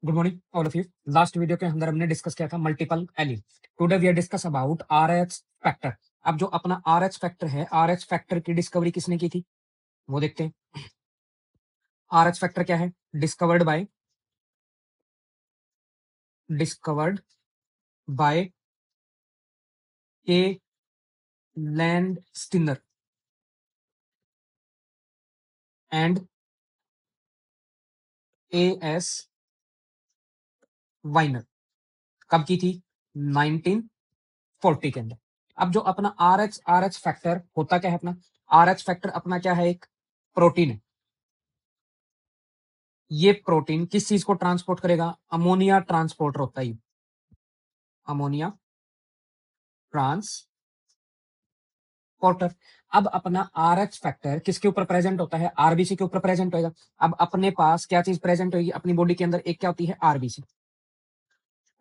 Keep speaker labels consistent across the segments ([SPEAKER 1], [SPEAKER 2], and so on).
[SPEAKER 1] Good morning all of you. Last video के अंदर हमने डिस्कस किया था multiple allele. Today we are discuss about RH factor. अब जो अपना आरएच फैक्टर है, आरएच फैक्टर की डिस्कवरी किसने की थी वो देखते हैं। आरएच फैक्टर क्या है? Discovered by a Landsteiner and A S Wiener. कब की थी? 1940 के अंदर। अब जो अपना आरएच फैक्टर होता क्या है? अपना आरएच फैक्टर अपना क्या है? एक प्रोटीन है। ये प्रोटीन किस चीज को ट्रांसपोर्ट करेगा? अमोनिया ट्रांसपोर्टर होता है। Ammonia transporter. अब अपना आरएच फैक्टर किसके ऊपर प्रेजेंट होता है? आरबीसी के ऊपर प्रेजेंट होएगा। अब अपने पास क्या चीज प्रेजेंट होगी अपनी बॉडी के अंदर? एक क्या होती है? RBC,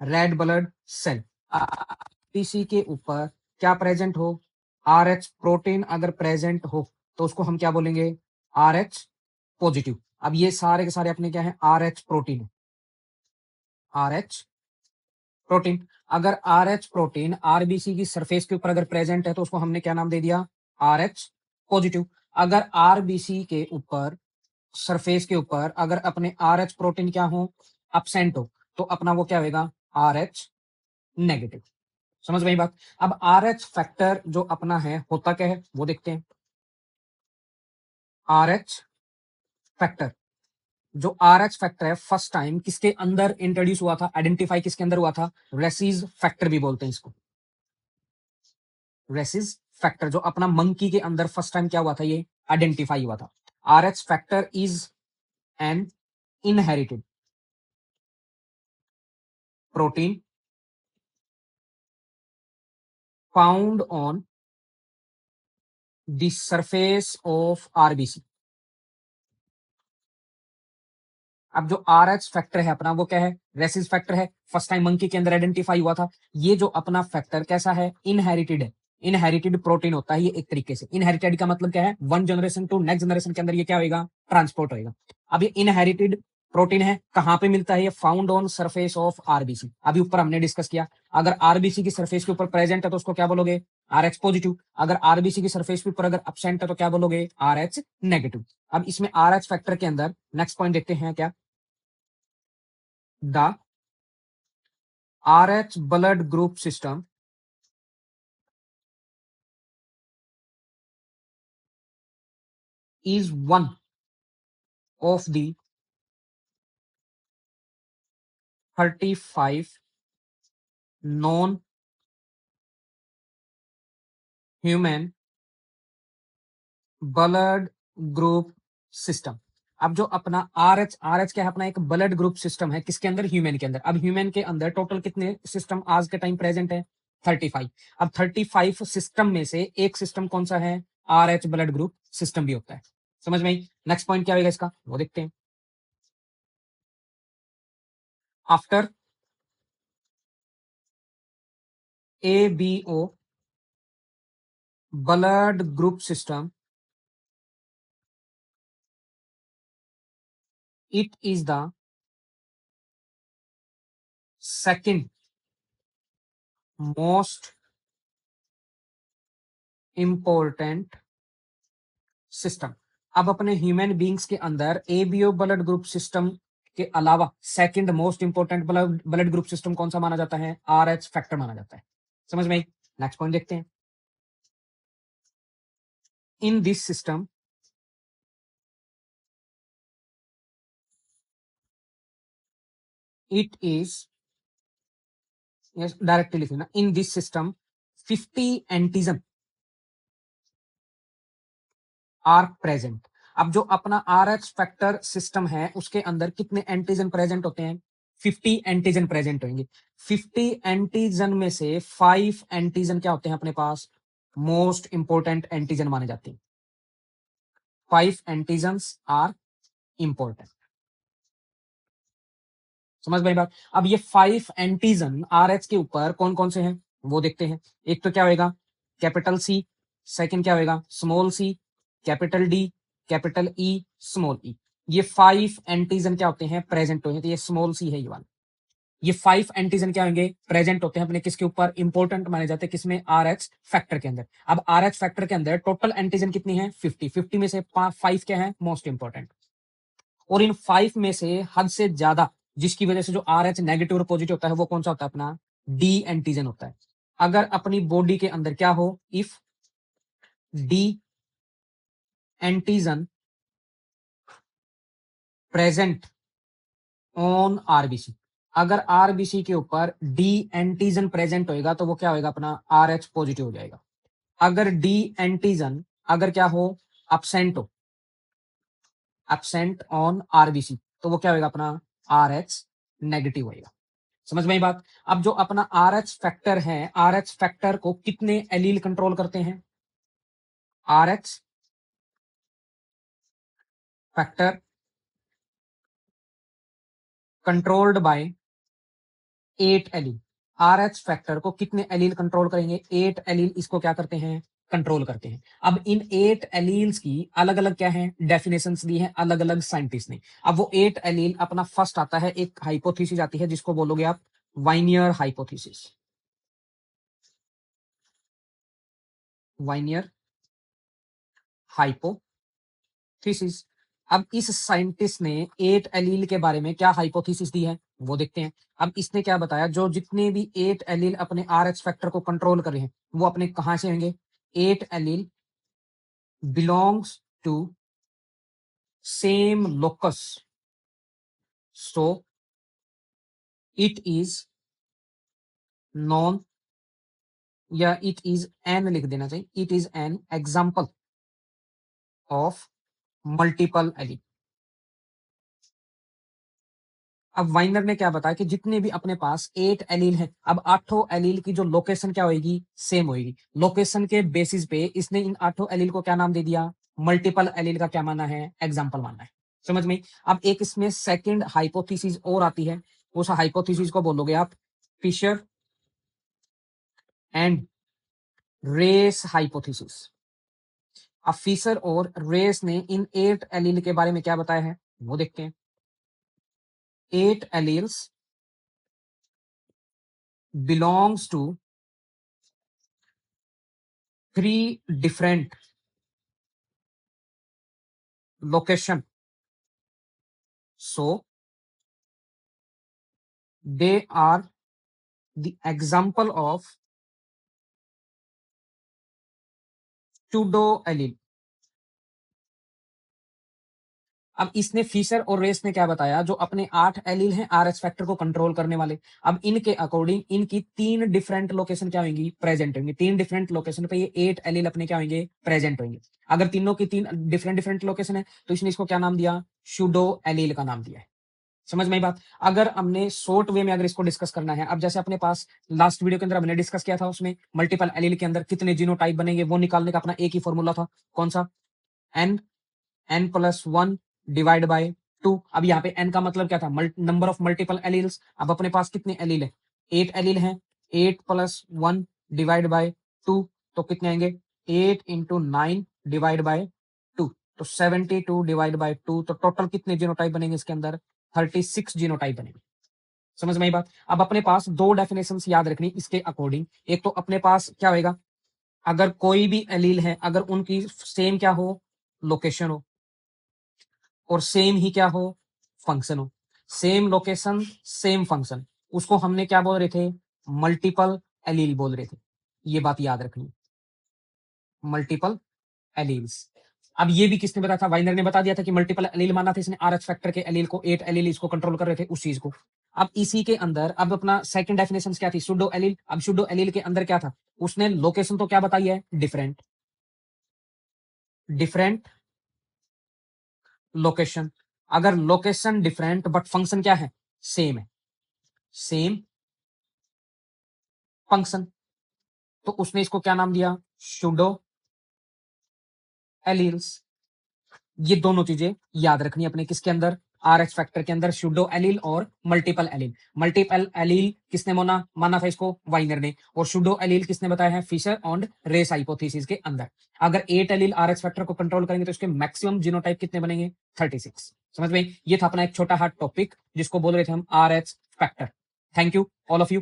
[SPEAKER 1] red blood cell. RBC के ऊपर क्या प्रेजेंट हो? आरएच प्रोटीन अगर प्रेजेंट हो तो उसको हम क्या बोलेंगे? RH positive. अब ये सारे के सारे अपने क्या है? आरएच प्रोटीन है। RH protein. अगर आरएच प्रोटीन आरबीसी की सरफेस के ऊपर अगर प्रेजेंट है तो उसको हमने क्या नाम दे दिया? RH positive. अगर आरबीसी के ऊपर सरफेस के ऊपर अगर अपने आरएच प्रोटीन क्या हो? अब्सेंट हो तो अपना वो क्या होगा? RH negative. समझ गई बात? अब आरएच फैक्टर जो अपना है होता क्या है वो देखते हैं। आरएच फैक्टर, जो आरएच फैक्टर है फर्स्ट टाइम किसके अंदर इंट्रोड्यूस हुआ था? आइडेंटिफाई किसके अंदर हुआ था? रेसिस फैक्टर भी बोलते हैं इसको। रेसिस फैक्टर जो अपना मंकी के अंदर फर्स्ट टाइम क्या हुआ था? ये आइडेंटिफाई हुआ था। RH factor is an inherited protein found on the surface of RBC. अब जो आरएच फैक्टर है अपना वो क्या है? रेसिस फैक्टर है, फर्स्ट टाइम मंकी के अंदर आइडेंटिफाई हुआ था। ये जो अपना फैक्टर कैसा है? इनहेरिटेड है। इनहेरिटेड प्रोटीन होता है ये एक तरीके से। इनहेरिटेड का मतलब क्या है? One generation to next generation के अंदर ये क्या होगा? ट्रांसपोर्ट होगा। अब ये इनहेरिटेड प्रोटीन है, कहां पे मिलता है? ये found on surface of RBC. अभी ऊपर हमने डिस्कस किया, अगर आरबीसी की सरफेस के ऊपर प्रेजेंट है तो उसको क्या बोलोगे? RH positive. अगर आरबीसी की सरफेस के ऊपर अगर अब्सेंट है तो क्या बोलोगे? RH negative. अब इसमें आरएच फैक्टर के अंदर नेक्स्ट पॉइंट देखते हैं क्या? The RH blood group system is one of the 35 known human blood group system। अब जो अपना आरएच क्या है? अपना एक ब्लड ग्रुप सिस्टम है किसके अंदर? ह्यूमन के अंदर। अब ह्यूमन के अंदर टोटल कितने सिस्टम आज के टाइम प्रेजेंट है? 35। अब 35 सिस्टम में से एक सिस्टम कौन सा है? आरएच ब्लड ग्रुप सिस्टम भी होता है। समझ में आई? नेक्स्ट पॉइंट क्या होगा इसका वो देखते हैं। After ABO blood group system, it is the second most important system. अब अपने ह्यूमन बींग्स के अंदर एबीओ ब्लड ग्रुप सिस्टम के अलावा second most important blood group system कौन सा माना जाता है? आरएच फैक्टर माना जाता है। समझ में आई? नेक्स्ट पॉइंट देखते हैं। In this system it is, directly लिखना, in this system 50 antigen are present. अब जो अपना आरएच फैक्टर सिस्टम है उसके अंदर कितने एंटीजन प्रेजेंट होते हैं? 50 एंटीजन प्रेजेंट होंगे। 50 एंटीजन में से 5 एंटीजन क्या होते हैं अपने पास? मोस्ट इंपोर्टेंट एंटीजन माने जाते हैं। 5 एंटीजन्स आर इंपोर्टेंट। समझ भाई बात? अब ये 5 एंटीजन आरएच के ऊपर कौन कौन से हैं वो देखते हैं। एक तो क्या होएगा? Capital C. सेकंड क्या होएगा? Small C. Capital D. Capital E. Small E. ये 5 एंटीजन क्या होते हैं, प्रेजेंट होते हैं। तो ये स्मॉल सी है ये वाला। ये 5 एंटीजन क्या होंगे, प्रेजेंट होते हैं अपने किसके ऊपर, इंपॉर्टेंट माने जाते हैं किसमें, आरएच फैक्टर के अंदर। अब आरएच फैक्टर के अंदर टोटल एंटीजन कितनी है, 50। 50 में से 5 क्या है, मोस्ट इंपॉर्टेंट। और इन 5 में से हद से ज्यादा जिसकी वजह से जो आरएच नेगेटिव और पॉजिटिव होता है वो कौन सा होता है, अपना डी एंटीजन होता है। अगर अपनी बॉडी के अंदर क्या हो, if D antigen present on RBC, अगर आरबीसी के ऊपर डी एंटीजन प्रेजेंट होएगा तो वो क्या होएगा, अपना आरएच पॉजिटिव हो जाएगा। अगर डी एंटीजन अगर क्या हो, absent हो, एब्सेंट ऑन आरबीसी, तो वो क्या होएगा, अपना आरएच नेगेटिव होएगा। समझ में आई बात। अब जो अपना आरएच फैक्टर है, आरएच फैक्टर को कितने एलील कंट्रोल करते हैं, RH factor controlled by 8 allele. RH factor को कितने एलील कंट्रोल करेंगे, 8 एलील इसको क्या करते हैं, कंट्रोल करते हैं। अब इन 8 एलील्स की अलग अलग क्या है, डेफिनेशंस दी है अलग अलग साइंटिस्ट ने। अब वो 8 एलील अपना फर्स्ट आता है, एक हाइपोथेसिस आती है जिसको बोलोगे आप वाइनियर हाइपोथेसिस, वाइनियर हाइपोथेसिस। अब इस साइंटिस्ट ने 8 एलील के बारे में क्या हाइपोथेसिस दी है वो देखते हैं। अब इसने क्या बताया, जो जितने भी 8 एलील अपने आरएच फैक्टर को कंट्रोल कर रहे हैं वो अपने कहां से होंगे, 8 allele belongs to same locus, so it is non, या इट इज एन लिख देना चाहिए, it is an example of multiple allele. अब वाइनर ने क्या बताया कि जितने भी अपने पास 8 एलील हैं, अब 8 एलील की जो लोकेशन क्या होगी, सेम होगी। लोकेशन के बेसिस पे इसने इन 8 एलील को क्या नाम दे दिया, मल्टीपल एलील का क्या माना है, एग्जाम्पल माना है। समझ में। अब एक इसमें सेकंड हाइपोथेसिस और आती है, उस हाइपोथेसिस को बोलोगे आप फिशर एंड रेस हाइपोथेसिस। अब फिशर और रेस ने इन 8 एलील के बारे में क्या बताया है वो देखते हैं। 8 alleles belongs to 3 different location, so they are the example of pseudo allele। अब इसने फिशर और रेस ने क्या बताया, जो अपने 8 एलील हैं आरएच फैक्टर को कंट्रोल करने वाले, अब इनके अकॉर्डिंग इनकी 3 डिफरेंट लोकेशन क्या होंगी, प्रेजेंट होंगी। 3 डिफरेंट लोकेशन पे ये 8 एलील अपने क्या होंगे, प्रेजेंट होंगे। अगर तीनों की 3 डिफरेंट डिफरेंट लोकेशन है तो इसने इसको क्या नाम दिया, शूडो एलील का नाम दिया है। समझ में आई बात। अगर हमने शॉर्ट वे में अगर इसको डिस्कस करना है, अब जैसे अपने पास लास्ट वीडियो के अंदर हमने डिस्कस किया था, उसमें मल्टीपल एलील के अंदर कितने जीनोटाइप बनेंगे वो निकालने का अपना एक ही फॉर्मूला था, कौन सा, एन, n+1 डिवाइड बाय 2। अब यहाँ पे n का मतलब क्या था, नंबर ऑफ मल्टीपल एलील्स। अब अपने पास कितने एलील है, 8 एलील है, 8+1 डिवाइड बाय 2 तो कितने आएंगे, 8 इंटू 9 डिवाइड बाय 2 तो 72 डिवाइड बाय 2, तो टोटल कितने जीनोटाइप बनेंगे इसके अंदर, 36 जीनोटाइप बनेंगे। समझ में आई बात। अब अपने पास 2 डेफिनेशन याद रखनी इसके अकॉर्डिंग। एक तो अपने पास क्या होएगा, अगर कोई भी एलील है अगर उनकी सेम क्या हो, लोकेशन हो, और सेम ही क्या हो, फंक्शन हो, सेम लोकेशन सेम फंक्शन, उसको हमने क्या बोल रहे थे, मल्टीपल एलील बोल रहे थे। ये बात याद रखनी, मल्टीपल एलील्स। अब ये भी किसने बताया था, वाइनर ने बता दिया था कि मल्टीपल एलील माना था इसने, आरएच फैक्टर के एलील को 8 एलील इसको कंट्रोल कर रहे थे उस चीज को। अब इसी के अंदर अब अपना सेकंड डेफिनेशन क्या थी, सुडो एलील। अब सुडो एलील के अंदर क्या था, उसने लोकेशन तो क्या बताई है, डिफरेंट, डिफरेंट लोकेशन। अगर लोकेशन डिफरेंट बट फंक्शन क्या है, सेम है, सेम फंक्शन, तो उसने इसको क्या नाम दिया, सुडो एलील्स। ये दोनों चीजें याद रखनी अपने किसके अंदर, RH फैक्टर के अंदर सूडो एलील और मल्टीपल एलील। मल्टीपल एलील किसने माना था इसको? वाइनर ने। और सूडो एलील किसने बताया है? फिशर और रेस हाइपोथेसिस के अंदर। अगर 8 एलील RH फैक्टर को कंट्रोल करेंगे तो इसके मैक्सिमम जीनोटाइप कितने बनेंगे? 36। समझ में? ये था अपना एक छोटा हार्ट टॉपिक जिसको बोल रहे थे हम RH factor. Thank you all of you.